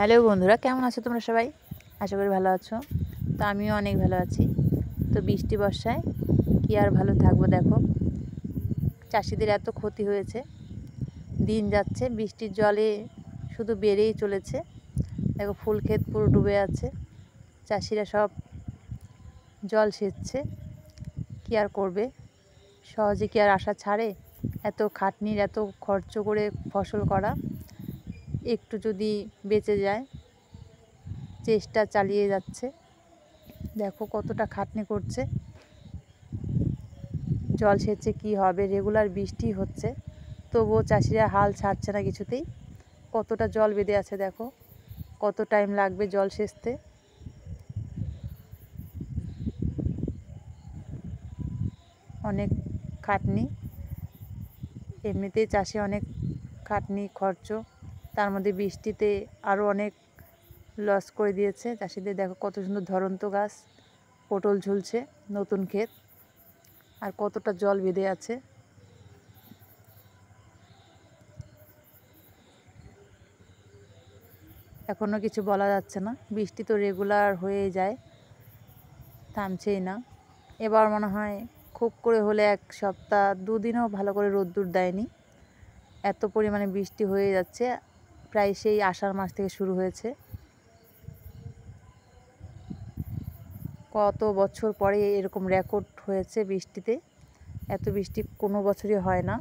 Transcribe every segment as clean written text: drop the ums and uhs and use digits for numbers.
Hello বন্ধুরা, কেমন আছো তোমরা সবাই? আশা করি ভালো আছো। তো আমিও অনেক ভালো আছি। তো বৃষ্টি বর্ষায় কি আর ভালো থাকবো, দেখো চাষিদের এত ক্ষতি হয়েছে। দিন যাচ্ছে বৃষ্টির জলে শুধু বেড়েই চলেছে। দেখো ফুল ক্ষেত পুরো ডুবে আছে, চাষিরা সব জল সেচছে। কি আর করবে, সহজে কি আর আশা ছাড়ে? এত খাটনির, এত খরচ করে ফসল করা, একটু যদি বেঁচে যায় চেষ্টা চালিয়ে যাচ্ছে। দেখো কতটা খাটনি করছে, জল সেচে কি হবে, রেগুলার বৃষ্টি হচ্ছে তবুও চাষিরা হাল ছাড়ছে না কিছুতেই। কতটা জল বেঁধে আছে, দেখো কত টাইম লাগবে জল সেচতে। অনেক খাটনি, এমনিতেই চাষে অনেক খাটনি খরচ, তার মধ্যে বৃষ্টিতে আরও অনেক লস করে দিয়েছে চাষিদের। দেখো কত সুন্দর ধরন্ত গাছ, পটল ঝুলছে, নতুন ক্ষেত, আর কতটা জল বেঁধে আছে। এখনও কিছু বলা যাচ্ছে না, বৃষ্টি তো রেগুলার হয়ে যায়, থামছেই না। এবার মনে হয় খুব করে হলে এক সপ্তাহ দুদিনও ভালো করে রোদ্দুর দেয়নি, এত পরিমাণে বৃষ্টি হয়ে যাচ্ছে। প্রায় সেই আষাঢ় মাস থেকে শুরু হয়েছে, কত বছর পরে এরকম রেকর্ড হয়েছে বৃষ্টিতে। এত বৃষ্টি কোনো বছরই হয় না।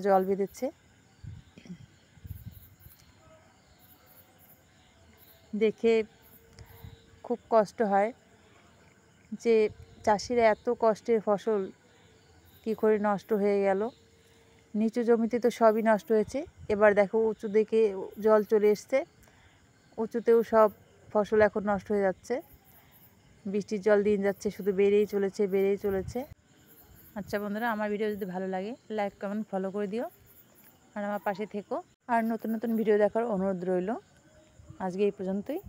জল বেঁধেছে, দেখে খুব কষ্ট হয় যে চাষিরা এত কষ্টের ফসল কী করে নষ্ট হয়ে গেল। নিচু জমিতে তো সবই নষ্ট হয়েছে, এবার দেখো উঁচু দিকে জল চলে এসছে, উঁচুতেও সব ফসল এখন নষ্ট হয়ে যাচ্ছে। বৃষ্টির জল দিন যাচ্ছে শুধু বেড়েই চলেছে, বেড়েই চলেছে। আচ্ছা বন্ধুরা, আমার ভিডিও যদি ভালো লাগে লাইক কমেন্ট ফলো করে দিও, আর আমার পাশে থেকো। আর নতুন নতুন ভিডিও দেখার অনুরোধ রইল। আজকে এই পর্যন্তই।